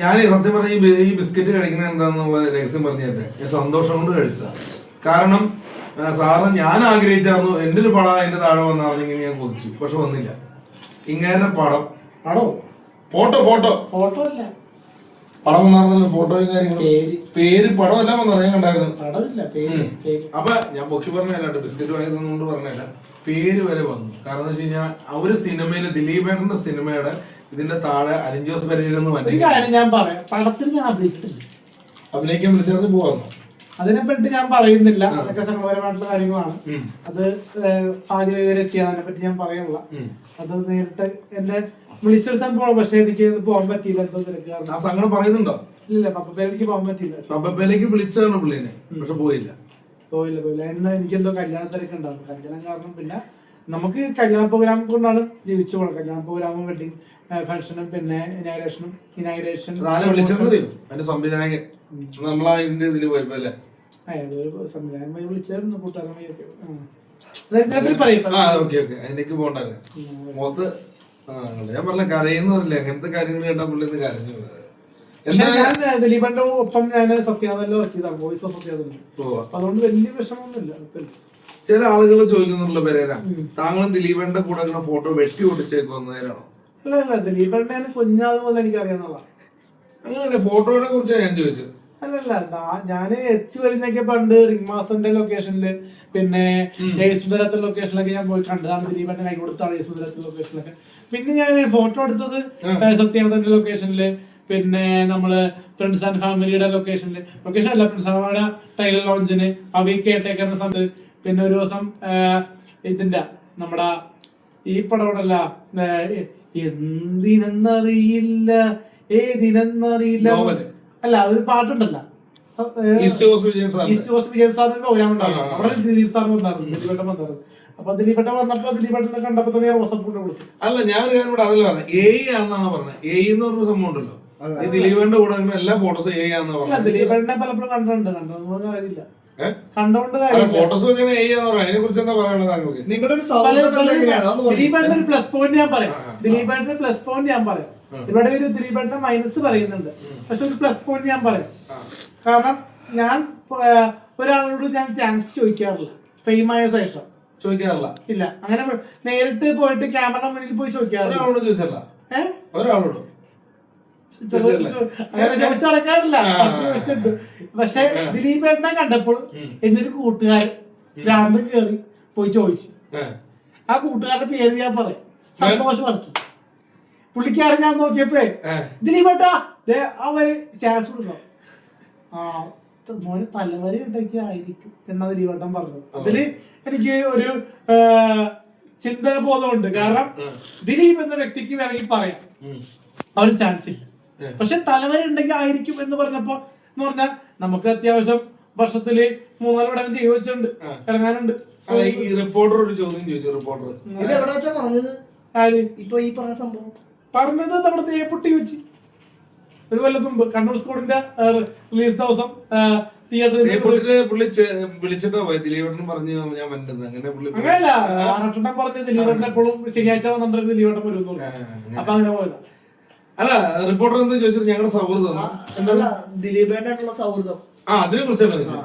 ഞാൻ സത്യം പറഞ്ഞ ഈ ബിസ്ക്കറ്റ് കഴിക്കുന്നത് എന്താന്നുള്ള രഹസ്യം പറഞ്ഞു തരട്ടെ. ഞാൻ സന്തോഷം കൊണ്ട് കഴിച്ചതാണ്. കാരണം സാറ് ഞാൻ ആഗ്രഹിച്ചായിരുന്നു എന്റെ ഒരു പടം അതിന്റെ താഴെ വന്നറിഞ്ഞെങ്കിൽ ഞാൻ കൊതിച്ചു. പക്ഷെ വന്നില്ല. ഇങ്ങനെ പടം ഫോട്ടോ ഫോട്ടോ ഫോട്ടോ അല്ല പടം വന്നായിരുന്നല്ലോ. ഫോട്ടോയും കാര്യങ്ങളും പേര് പടം എല്ലാം വന്നു ഞാൻ കണ്ടായിരുന്നു. അപ്പൊ ഞാൻ പൊക്കി പറഞ്ഞല്ല, ബിസ്ക്കറ്റ് വാങ്ങിയതുകൊണ്ട് പറഞ്ഞല്ല, പേര് വരെ വന്നു. കാരണം എന്താ വെച്ച് കഴിഞ്ഞാൽ അവര് സിനിമയില് ദിലീപേട്ടന്റെ സിനിമയുടെ ഇതിന്റെ താഴെ അലിൻ ജോസ് പെരേരെന്ന് ഞാൻ പറയാം. പടത്തിൽ ഞാൻ അഭിനയിക്കാൻ വിളിച്ചത് പോവാന്നു. അതിനെപ്പറ്റി ഞാൻ പറയുന്നില്ല. അതൊക്കെ സംഘപരമായിട്ടുള്ള കാര്യങ്ങളാണ്. അത് ആദ്യം എത്തിയതിനെ പറ്റി ഞാൻ പറയുന്നില്ല. അത് നേരിട്ട് എന്നെ വിളിച്ചൊരു സംഭവമാണ്. പക്ഷെ എനിക്ക് പോകാൻ പറ്റിയില്ല. എന്തോ തിരക്കാണ്. ആ സങ്കടം പറയുന്നുണ്ടോ? ഇല്ല, പപ്പപ്പേലേക്ക് പോകാൻ പറ്റിയില്ല. പപ്പപ്പേലേക്ക് വിളിച്ചതാണ് പുള്ളിനെ, പക്ഷെ പോയില്ല. എന്നാ എനിക്കെന്തോ കല്യാണ തിരക്കുണ്ടാവും. കല്യാണം കാരണം പിന്നെ നമുക്ക് കല്യാണ പ്രോഗ്രാം കൊണ്ടാണ് ജീവിച്ചു പോകണം. കല്യാണ പ്രോഗ്രാമും വെഡിങ് ഫംഗ്ഷനും പിന്നെ ഇനാഗ്രേഷൻ സംവിധായകൻ നമ്മളാ ഇതിന്റെ ഇതില് പോയപ്പോലെ സംവിധായകമായി വിളിച്ചായിരുന്നു കൂട്ടുകാരന്മാരൊക്കെ. അതിലേക്ക് പോകണ്ടല്ലേ മുഖത്ത് ഞാൻ പറഞ്ഞ കരയുന്നതല്ലേ, അങ്ങനത്തെ കാര്യങ്ങൾ കേട്ടാ പുള്ളിന്ന് കരഞ്ഞു. ദിലീപന്റെ ഒപ്പം ഞാൻ സത്യാനല്ല വർക്കിയതാണ്, വോയിസ് ഓഫ് സത്യാനല്ല. അതുകൊണ്ട് വലിയ വിഷമമൊന്നുമില്ല. ചില ആളുകൾ ചോദിക്കുന്നുള്ള പേരാ താങ്കളും ദിലീപന്റെ കൂടെ ഫോട്ടോ വെട്ടി ഒട്ടിച്ചേക്ക് വന്നേരാണോ? അല്ല, ദിലീപന്റെ കുഞ്ഞാൾ പോലെ എനിക്ക് അറിയാന്നുള്ള അങ്ങനല്ലേ. ഫോട്ടോയെ കുറിച്ചാണ് ഞാൻ ചോദിച്ചത്. അല്ലല്ല, ഞാന് എത്തി വരുന്നൊക്കെ പണ്ട് റിംഗ് മാസ്റ്ററിന്റെ ലൊക്കേഷനില് പിന്നെ ജയസുന്ദരത്തിന്റെ ലൊക്കേഷനിലൊക്കെ ഞാൻ പോയി കണ്ടതാണ്. ദിലീപന്റെ കൈ കൊടുത്താണ് ജയസുന്ദരത്തിന്റെ ലൊക്കേഷനിലൊക്കെ. പിന്നെ ഞാൻ ഫോട്ടോ എടുത്തത് സത്യാനന്ദന്റെ ലൊക്കേഷനില്, പിന്നെ നമ്മള് ഫ്രണ്ട്സ് ആൻഡ് ഫാമിലിയുടെ ലൊക്കേഷൻ അല്ല, ഫ്രണ്ട്സ് ഫാമിലിയുടെ ടൈലർ ലോഞ്ചിന് അവി കേട്ടേക്കുന്ന സമയത്ത്, പിന്നെ ഒരു ദിവസം ഇതിന്റെ നമ്മുടെ ഈ പടവടല്ല എന്തിനെന്നറിയില്ല ഏതിനെന്നറിയില്ല അല്ല, അതൊരു പാട്ടുണ്ടല്ലോ, ഈസ്റ്റ് കോസ്റ്റ് വിജയൻ സാറിന്റെ പ്രോഗ്രാം ഉണ്ടായിരുന്നു. അവിടെ ദിലീപ് സാർ വന്നായിരുന്നു, ദിലീപേട്ടൻ വന്നായിരുന്നു. അപ്പൊ ദിലീപേട്ടൻ വന്നപ്പോ ദിലീപേട്ടനെ കണ്ടപ്പോ തന്നെ റോസപ്പൂട്ട് കൊടുത്തു. അല്ല, ഞാനൊരു കാര്യം കൂടെ അതല്ല പറഞ്ഞത്, ആണെന്നാണ് പറഞ്ഞത്. എന്ന് പറഞ്ഞ സംഭവം ഉണ്ടല്ലോ, ദിലീപേട്ടന്റെ കൂടെ എല്ലാ ഫോട്ടോസും ആണെന്ന് പറഞ്ഞു. ദിലീപേട്ടനെ പലപ്പോഴും കണ്ടിട്ടുണ്ട്, കണ്ടോണ്ട് കാര്യമില്ല. കണ്ടോണ്ട് ഫോട്ടോസ് അതിനെ കുറിച്ച് എന്താ പറയാനുള്ളത്? ദിലീപേട്ടന്റെ ഒരു പ്ലസ് പോയിന്റ് ഞാൻ പറയാം. ദിലീപേട്ടന്റെ പ്ലസ് പോയിന്റ് ഞാൻ പറയാം. ഇവിടെ ഒരു ദിലീപേട്ടന്റെ മൈനസ് പറയുന്നുണ്ട്, പക്ഷെ ഒരു പ്ലസ് പോയിന്റ് ഞാൻ പറയാം. കാരണം ഞാൻ ഒരാളോട് ഞാൻ ചാൻസ് ചോദിക്കാറില്ല, ഫെയിമായ ശേഷം ചോദിക്കാറില്ല. ഇല്ല, അങ്ങനെ നേരിട്ട് പോയിട്ട് ക്യാമറ മുന്നിൽ പോയി ചോദിക്കാറില്ല. ഒരാളോട് അങ്ങനെ ചോദിച്ചടക്കാറില്ല. പക്ഷെ ദിലീപേട്ടനെ കണ്ടപ്പോൾ എന്റെ ഒരു കൂട്ടുകാരൻ ഭ്രാന്തം കയറി പോയി ചോദിച്ചു. ആ കൂട്ടുകാരുടെ പേര് ഞാൻ പറയാം, സന്തോഷം വർക്കി. പുള്ളിക്കാരൻ ഞാൻ നോക്കിയപ്പോ ദിലീപേട്ടാ അവര് ചാൻസ് കൊടുക്കാം, മോന് തലവരി ഉണ്ടെങ്കിൽ ആയിരിക്കും എന്നാ ദിലീപേട്ടൻ പറഞ്ഞത്. അതില് എനിക്ക് ഒരു ചിന്താബോധമുണ്ട്. കാരണം ദിലീപ് എന്ന വ്യക്തിക്ക് വേണമെങ്കിൽ പറയാം അവന് ചാൻസ് ഇല്ല, പക്ഷെ തലവരി ഉണ്ടെങ്കിൽ ആയിരിക്കും എന്ന് പറഞ്ഞപ്പോ എന്ന് പറഞ്ഞാൽ നമുക്ക് അത്യാവശ്യം വർഷത്തില് 3-4 പടം ജീവിച്ചിട്ടുണ്ട്, ഇറങ്ങാനുണ്ട്. റിപ്പോർട്ടർ ഒരു ചോദ്യം ചോദിച്ചു. റിപ്പോർട്ടർ പറഞ്ഞത് നമ്മുടെ തേപ്പൊട്ടി വെച്ച് ഒരു കൊല്ലം മുമ്പ് കണ്ണൂർ സ്കോഡിന്റെ റിലീസ് ദിവസം തിയേറ്ററിൽ വിളിച്ചിട്ടോ ദിലീപേട്ടൻ പറഞ്ഞു ഞാൻ വന്നത്. അങ്ങനെയല്ല, ആറട്ടെണ്ണം പറഞ്ഞു ദിലീപേട്ടൻ എപ്പോഴും ശനിയാഴ്ച വന്നിട്ട് ദിലീപേട്ടൻ വരുന്നു. അപ്പൊ അങ്ങനെ പോയതാ. അല്ല, റിപ്പോർട്ടർ എന്താ ചോദിച്ചത്? ഞങ്ങളുടെ സൗഹൃദം ദിലീപേട്ടായിട്ടുള്ള സൗഹൃദം അതിനെ കുറിച്ചാണ്.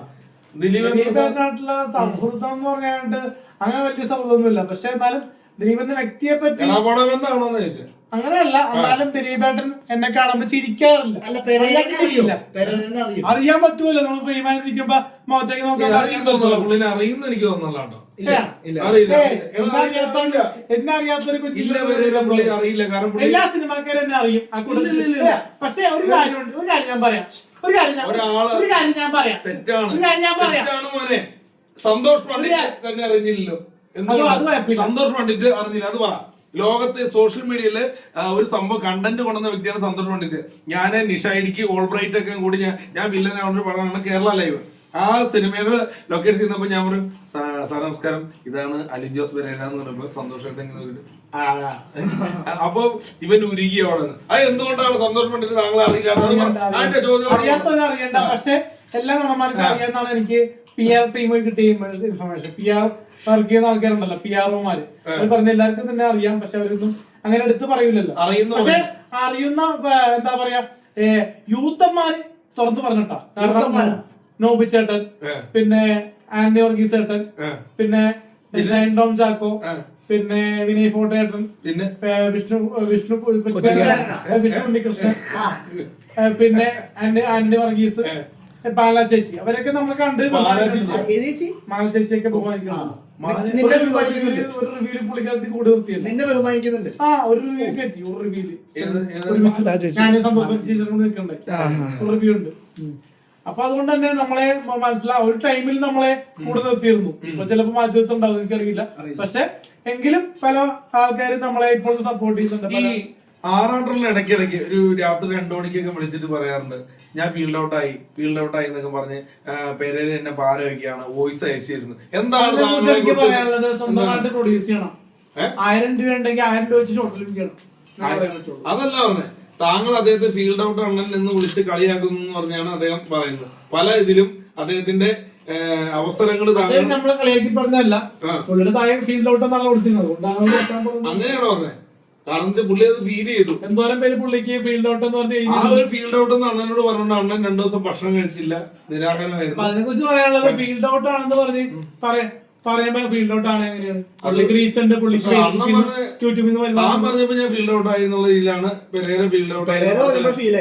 ദിലീപേട്ടനായിട്ടുള്ള സൗഹൃദം എന്ന് പറഞ്ഞാണ്ട് അങ്ങനെ വലിയ സൗഹൃദമൊന്നുമില്ല. പക്ഷെ എന്നാലും ദിലീപന്റെ വ്യക്തിയെ പറ്റി അങ്ങനെയല്ല. എന്നാലും ദിലീപേട്ടൻ എന്നെ കാണുമ്പോ ചിരിക്കാറില്ല. അറിയാൻ പറ്റൂല, നമ്മൾ ഫെയിമായി നിൽക്കുമ്പോ മുഖത്തേക്ക് നോക്കാൻ അറിയുന്ന എനിക്ക് തോന്നുന്നില്ല. എന്നെ അറിയാത്തൊരു അറിയില്ല, കാരണം എല്ലാ സിനിമാക്കാരും എന്നെ അറിയും. പക്ഷെ ഒരു കാര്യം ഞാൻ പറയാം, തെറ്റാണ്. സന്തോഷ് പണ്ഡിറ്റ് തന്നെ അറിഞ്ഞില്ലല്ലോ. സന്തോഷ് പണ്ഡിറ്റ് അറിഞ്ഞില്ല, അത് പറ. ലോകത്തെ സോഷ്യൽ മീഡിയയില് ഒരു സംഭവം കണ്ടന്റ് കൊണ്ടുവന്ന വ്യക്തിയാണ് സന്തോഷ് പണ്ഡിറ്റ്. ഞാൻ നിഷ ഇടുക്കി ഓൾബ്രൈറ്റ് ഒക്കെ കൂടി ഞാൻ വില്ലനാണ് പടമാണ് കേരള ലൈവ്. ആ സിനിമയുടെ ലൊക്കേഷൻ ചെയ്യുന്നപ്പോ ഞാൻ പറയും, സാർ നമസ്കാരം, ഇതാണ് അലിൻ ജോസ് പെരേര എന്ന് പറഞ്ഞപ്പോ സന്തോഷമായിട്ട് അപ്പൊ ഇവൻ ഉരുകിയോടെ അത് എന്തുകൊണ്ടാണ് സന്തോഷ് പണ്ഡിറ്റ് താങ്കൾ അറിയില്ലാത്ത അറിയണ്ട. പക്ഷെ എല്ലാ നടന്മാർക്കും അറിയാന്നാണ് എനിക്ക് PR ടീമിൽ കിട്ടിയ ഇൻഫർമേഷൻ. PR വർക്ക് ചെയ്യുന്ന ആൾക്കാരുണ്ടല്ലോ, PR-മാര്, അവർ പറഞ്ഞ എല്ലാവർക്കും തന്നെ അറിയാം. പക്ഷെ അവരൊന്നും അങ്ങനെ എടുത്ത് പറയൂലല്ലോ. പക്ഷെ അറിയുന്ന എന്താ പറയാ യൂത്തന്മാര് തുറന്നു പറഞ്ഞിട്ടാ. കാരണം നോബി ചേട്ടൻ, പിന്നെ ആന്റണി വർഗീസ് ചേട്ടൻ, പിന്നെ ഷൈൻ ടോം ചാക്കോ, പിന്നെ വിനയ് ഫോർട്ടേട്ടൻ, പിന്നെ വിഷ്ണു ഉണ്ണികൃഷ്ണൻ, പിന്നെ ആന്റണി വർഗീസ്, പാല ചേച്ചി, അവരൊക്കെ നമ്മൾ കണ്ട് മാല ചേച്ചിയൊക്കെ ബഹുമാനിക്കുന്നുണ്ട്. ഒരു റിവ്യൂല് പുള്ളിക്കാരത്തി കൂടെ നിർത്തിയുണ്ട്. ആ ഒരു റിവ്യൂ കയറ്റി, ഒരു റിവ്യൂല് ഞാൻ സന്തോഷം ടീച്ചറിനോട് നിൽക്കണ്ടേ, ഒരു റിവ്യൂ ഉണ്ട്. അപ്പൊ അതുകൊണ്ട് തന്നെ നമ്മളെ മനസ്സിലാവും, ഒരു ടൈമിൽ നമ്മളെ കൂടെ നിർത്തിയിരുന്നു. ഇപ്പൊ ചിലപ്പോ മാറ്റി നിർത്തുണ്ടാവും, എനിക്കറിയില്ല. പക്ഷെ എങ്കിലും പല ആൾക്കാരും നമ്മളെ ഇപ്പോഴും സപ്പോർട്ട് ചെയ്യുന്നുണ്ട്. ഈ ആറാട്ടറിൽ ഇടയ്ക്കിടയ്ക്ക് ഒരു രാത്രി 2 മണിക്കൊക്കെ വിളിച്ചിട്ട് പറയാറുണ്ട്, ഞാൻ ഫീൽഡ് ഔട്ട് ആയി എന്നൊക്കെ പറഞ്ഞ് പേരേര് എന്നെ പാര വയ്ക്കുകയാണ്, വോയിസ് അയച്ചിരുന്നു. എന്താണ് പറയാനുള്ളത്? സ്വന്തമായിട്ട് പ്രൊഡ്യൂസ് ചെയ്യണം. 1000 രൂപ ഉണ്ടെങ്കിൽ 1000 രൂപ വെച്ച് ഷോർട്ട് ഫിലിം ചെയ്യണം. അതല്ല പറഞ്ഞത്, താങ്കൾ അദ്ദേഹത്തെ ഫീൽഡ് ഔട്ട് അണ്ണൻ എന്ന് വിളിച്ച് കളിയാക്കുന്നു എന്ന് പറഞ്ഞാണ് അദ്ദേഹം പറയുന്നത്. പല ഇതിലും അദ്ദേഹത്തിന്റെ അവസരങ്ങൾ നമ്മളെ കളിയാക്കി പറഞ്ഞല്ല, പുള്ളിയുടെ താഴെ ഫീൽഡ് ഔട്ട് എന്നാണ് കൊടുത്തിരുന്നത്. അങ്ങനെയാണോ പറഞ്ഞത്? കാരണം പുള്ളി അത് ഫീൽ ചെയ്തു. എന്തോരം പേര് പുള്ളിക്ക് ഫീൽഡ് ഔട്ട് എന്ന് പറഞ്ഞു. ആ ഒരു ഫീൽഡ് ഔട്ട് എന്ന് അണ്ണനോട് പറഞ്ഞോണ്ട് അണ്ണൻ 2 ദിവസം ഭക്ഷണം കഴിച്ചില്ല, നിരാകരമായിരുന്നു. അതിനെ കുറിച്ച് പറയാനുള്ളത് ഫീൽഡ് ഔട്ട് ആണെന്ന് പറഞ്ഞ് പറയുമ്പോ ഫീൽഡ് ഔട്ട് ആണ് എങ്ങനെയാണ് പുള്ളിക്ക് റീച്ച് ഉണ്ട്. പുള്ളിക്ക് യൂട്യൂബിൽ നിന്ന് ഞാൻ പറഞ്ഞപ്പോ ഞാൻ ഫീൽഡ് ഔട്ട് ആയി എന്നുള്ള രീതിയിലാണ് പെരേര ഫീൽഡ് ഔട്ട് ഫീൽ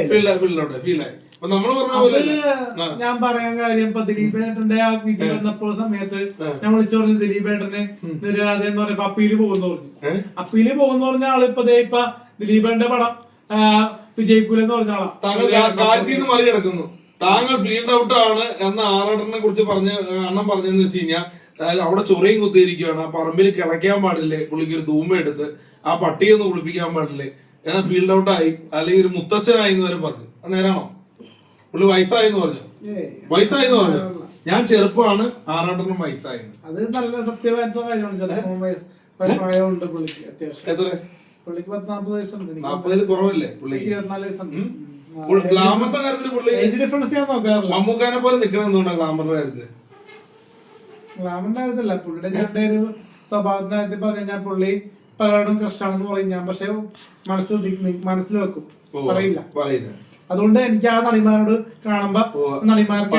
ആയി. ഞാൻ പറയാൻ കാര്യം, ഇപ്പൊ ദിലീപേട്ടന്റെ ആ വിധി വന്നപ്പോൾ സമയത്ത് ഞാൻ വിളിച്ചു പറഞ്ഞു ദിലീപേട്ടനെ നിരരാധെന്ന് പറയുമ്പോ അപ്പീല് പോകുന്ന പറഞ്ഞു. അപ്പീല് പോകുന്ന പറഞ്ഞ ആള് ഇപ്പൊ ദിലീപേട്ടന്റെ പടം വിജയിക്കൂലെന്ന് പറഞ്ഞ ആളാ. താങ്കൾ മറികടക്കുന്നു. താങ്കൾ ഫീൽഡ് ഔട്ട് ആണ് എന്ന ആറാട്ടനെ കുറിച്ച് അണ്ണൻ പറഞ്ഞെന്ന് വെച്ച് കഴിഞ്ഞാൽ അവിടെ ചൊറിയും കുത്തിയിരിക്കുകയാണ്, ആ പറമ്പിൽ കിളയ്ക്കാൻ പാടില്ലേ, പുള്ളിക്ക് ഒരു തൂമ്പ എടുത്ത് ആ പട്ടിയൊന്ന് കുളിപ്പിക്കാൻ പാടില്ലേ, എന്നാൽ ഫീൽഡ് ഔട്ട് ആയി, അല്ലെങ്കിൽ ഒരു മുത്തച്ഛനായി എന്ന് വരെ പറഞ്ഞു. അത് നേരാണോ? പുള്ളി വയസ്സായെന്ന് പറഞ്ഞു. ഞാൻ ചെറുപ്പമാണ്, ആറാട്ടനും വയസ്സായത്. അത് നല്ല സത്യമായിട്ടുള്ള കാര്യമാണ്. എത്ര? പുള്ളിക്ക് 40 വയസ്സുണ്ട്. 40 കുറവല്ലേ പുള്ളിക്ക്? 24 വയസ്സുണ്ട്. ഗ്ലാമറിന്റെ കാര്യത്തിൽ പുള്ളി മമ്മൂക്കാനെ പോലെ നിൽക്കണം. എന്തുകൊണ്ടാണ് ഗ്ലാമറിന്റെ കാര്യത്തിൽ? ഗ്ലാമറിന്റെ കാര്യത്തില്ല, പുള്ളിയുടെ ഞങ്ങളുടെ ഒരു സ്വഭാവത്തിന്റെ കാര്യത്തിൽ പറഞ്ഞാൽ പുള്ളി പലരോടും ക്രഷാണെന്ന് പറയും ഞാൻ, പക്ഷെ മനസ്സിൽ വെക്കും, പറയില്ല. അതുകൊണ്ട് എനിക്ക് ആ നടിമാരോട് കാണുമ്പോ നടിമാർക്ക്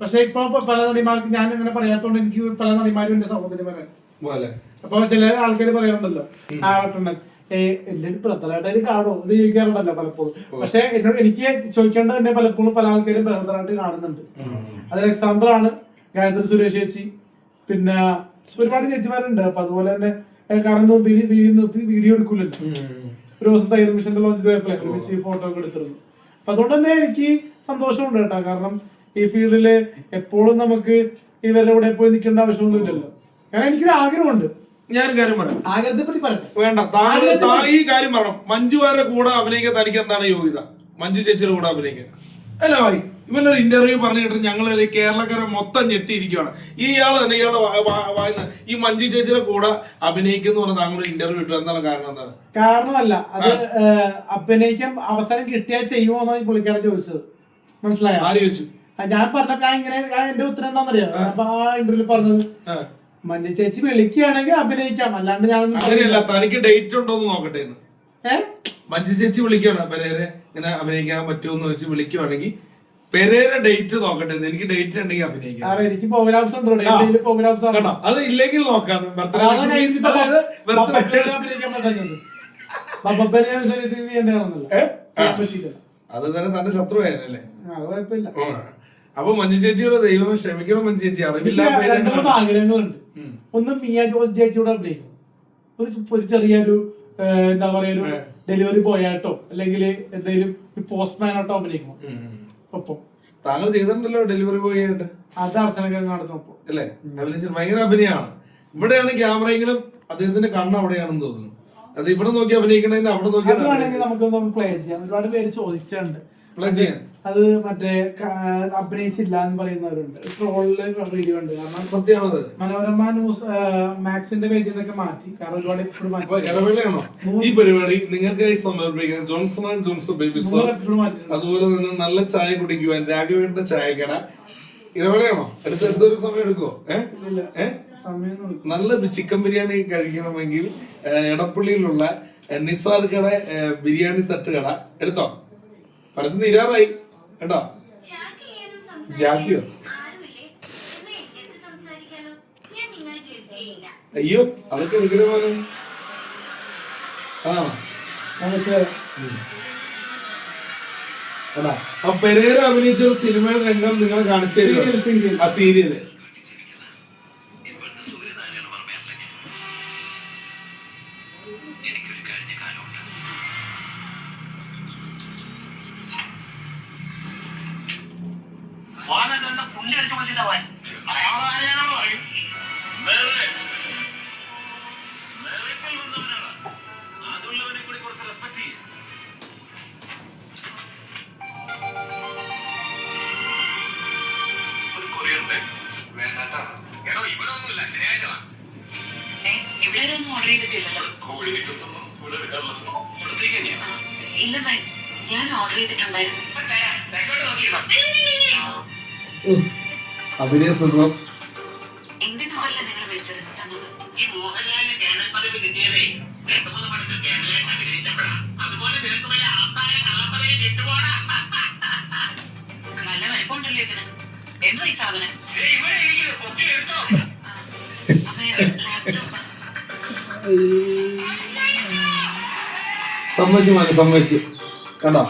പക്ഷെ ഇപ്പൊ പല നടിമാർക്ക് ഞാൻ അങ്ങനെ പറയാത്തോണ്ട് എനിക്ക് പല നടിമാരും എന്റെ സഹോദരി പറയാൻ. അപ്പൊ ചില ആൾക്കാര് പറയാറുണ്ടല്ലോ ആട്ടണ്ണൻ എന്റെ ഒരു ബ്രദറായിട്ട് കാണുമോ ഇത് ചോദിക്കാറുണ്ടല്ലോ പലപ്പോഴും. പക്ഷെ എന്നോട് എനിക്ക് ചോദിക്കേണ്ടത് തന്നെ പലപ്പോഴും പല ആൾക്കാരും ബ്രദറായിട്ട് കാണുന്നുണ്ട്. അതിൽ എക്സാമ്പിൾ ആണ് ഗായത്രി സുരേഷ് ചേച്ചി, പിന്നെ ഒരുപാട് ചേച്ചിമാരുണ്ട്. അപ്പൊ അതുപോലെ തന്നെ കാരണം വീഡിയോ എടുക്കൂലല്ലോ. ഒരു ദിവസം തയ്യൽ മിഷന്റെ ലോഞ്ച് പോയപ്പോഴേ ഒരുമിച്ച് ഫോട്ടോ ഒക്കെ എടുത്തിരുന്നു. അപ്പൊ അതുകൊണ്ട് തന്നെ എനിക്ക് സന്തോഷമുണ്ട് കേട്ടോ. കാരണം ഈ ഫീൽഡില് എപ്പോഴും നമുക്ക് ഇവരുടെ കൂടെ പോയി നിൽക്കേണ്ട ആവശ്യമൊന്നുമില്ലല്ലോ. കാരണം എനിക്കൊരു ആഗ്രഹമുണ്ട്. ഞാൻ കാര്യം പറയാം, ആഗ്രഹത്തെ പറ്റി പറയട്ടെ. വേണ്ട, ഈ കാര്യം പറയണം. മഞ്ജുവാരുടെ കൂടെ അഭിനയിക്കാൻ തനിക്ക് എന്താണ് യോഗ്യത? മഞ്ജു ചേച്ചിയുടെ കൂടെ അഭിനയിക്കാൻ അല്ല ഭായി. ഇവനൊരു ഇന്റർവ്യൂ പറഞ്ഞിട്ട് ഞങ്ങൾ കേരളക്കാരെ മൊത്തം ഞെട്ടിയിരിക്കുകയാണ്. ഇയാള് തന്നെ ഇയാളുടെ വായന ഈ മഞ്ജു ചേച്ചിയുടെ കൂടെ അഭിനയിക്കുന്നു പറഞ്ഞ താങ്കൾ ഇന്റർവ്യൂ ഇട്ടു. എന്താണ് കാരണം? എന്താണ് കാരണമല്ല, അത് അഭിനയിക്കാൻ അവസരം കിട്ടിയാൽ ചെയ്യുമോ എന്നാണ് പുള്ളിക്കാരൻ ചോദിച്ചത്. മനസ്സിലായോ? ആര് ചോദിച്ചു? ഞാൻ പറഞ്ഞ എന്റെ ഉത്തരം എന്താണെന്നറിയാം. അപ്പൊ ആ ഇന്റർവ്യൂ പറഞ്ഞത് മഞ്ജു ചേച്ചി വിളിക്കുകയാണെങ്കിൽ അഭിനയിക്കാം, അല്ലാണ്ട് ഞാനൊന്നും അങ്ങനെയല്ല. തനിക്ക് ഡേറ്റ് ഉണ്ടോ എന്ന് നോക്കട്ടെ എന്ന്. മഞ്ജു ചേച്ചി വിളിക്കുകയാണ്, പെരേരെ ഇങ്ങനെ അഭിനയിക്കാൻ പറ്റുമെന്ന് വെച്ച് വിളിക്കുവാണെങ്കിൽ പെരേരെ ഡേറ്റ് നോക്കട്ടെ. എനിക്ക് ഡേറ്റ് ഉണ്ടെങ്കിൽ അഭിനയിക്കാം. എനിക്ക് പ്രോഗ്രാംസ് ഉണ്ടോ? അത് ഇല്ലെങ്കിൽ നോക്കാം. അത് തന്നെ തന്റെ ശത്രുവായിരുന്നല്ലേ? അപ്പൊ മഞ്ജു ചേച്ചിയുടെ ദൈവം ക്ഷമിക്കണം. മഞ്ജു ചേച്ചി അറിവില്ല. ആഗ്രഹങ്ങളുണ്ട്. ഒന്ന് മിയ ജോർജ് ചേച്ചിയോട് അഭിനയിക്കും. ഒരു ചെറിയൊരു എന്താ പറയാ ഒരു ഡെലിവറി ബോയായിട്ടോ അല്ലെങ്കിൽ എന്തെങ്കിലും പോസ്റ്റ്മാനായിട്ടോ അഭിനയിക്കണം. ഒപ്പം താങ്കൾ ചെയ്തിട്ടുണ്ടല്ലോ ഡെലിവറി ബോയ് ആയിട്ട്. അത് അർച്ചനൊക്കെ നടത്തുമ്പോ അല്ലേ? ഭയങ്കര അഭിനയമാണ്. ഇവിടെയാണ് ക്യാമറയെങ്കിലും അദ്ദേഹത്തിന്റെ കണ്ണ് അവിടെയാണെന്ന് തോന്നുന്നു. അത് ഇവിടെ നോക്കി അഭിനയിക്കണമെങ്കിൽ അവിടെ നോക്കി നമുക്കൊന്ന് പ്ലേ ചെയ്യാം. ഒരുപാട് പേര് ചോദിച്ചിട്ടുണ്ട് പ്ലേ ചെയ്യാൻ. അത് മറ്റേ അഭിനയിച്ചില്ല എന്ന് പറയുന്നവരുണ്ട്. ട്രോളില് വീഡിയോ ഉണ്ട്. കാരണം സത്യമാണത്. മനോരമ ന്യൂസ് മാക്സിന്റെ പേജിൽ നിന്നൊക്കെ മാറ്റി. കാരണം ഒരുപാട് എപ്പിസോഡ് മാറ്റി. ഇടവേളയാണോ ഈ പരിപാടി? നിങ്ങൾക്കായി സമർപ്പിക്കുന്ന Johnson and Johnson baby soap, അതുപോലെ തന്നെ നല്ല ചായ കുടിക്കുവാൻ രാഘവേട്ടന്റെ ചായക്കട. ഇടവേളയാണോ? അടുത്തൊരു സമയം എടുക്കുവോ? നല്ല ചിക്കൻ ബിരിയാണി കഴിക്കണമെങ്കിൽ എടപ്പള്ളിയിലുള്ള നിസാർക്കടെ ബിരിയാണി തട്ട് കട എടുത്തോ, പരസ്യം തീരാറായി കേട്ടോ. ജാക്കിയോ? അയ്യോ അതൊക്കെ വിഗ്രഹമാണ്. ആ പെരേര അഭിനയിച്ച ഒരു സിനിമയുടെ രംഗം നിങ്ങൾ കാണിച്ചു തരുമോ? ആ സീരിയല് അഭിനയ സുഖം. സമ്മതിച്ചു കണ്ടോ.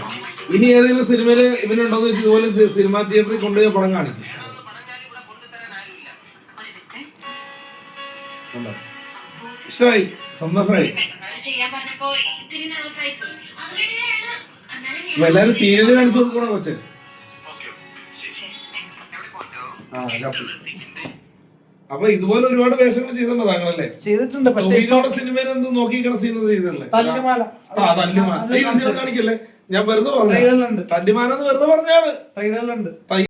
ഇനി ഏതെങ്കിലും സിനിമയില് ഇവനുണ്ടോന്ന് വെച്ചാൽ ഇതുപോലെ സിനിമാ തിയേറ്ററിൽ കൊണ്ടുപോയി പടം കാണിക്കും. ഇഷ്ടമായി, സന്തോഷമായി. എല്ലാരും സീരിയല് കാണിച്ചു കൊടുക്കണോ കൊച്ചെ? അപ്പൊ ഇതുപോലെ ഒരുപാട് വേഷങ്ങൾ ചെയ്തിട്ടുണ്ടോ താങ്കളല്ലേ? ചെയ്തിട്ടുണ്ട്. പക്ഷേ സിനിമയിൽ എന്ത് നോക്കിക്കണ സീൻ ചെയ്തല്ലേ? തല്ലുമാല. തല്ലുമാല കാണിക്കല്ലേ? ഞാൻ വെറുതെ പറഞ്ഞു, തല്ലുമാല എന്ന് വെറുതെ പറഞ്ഞാണ്.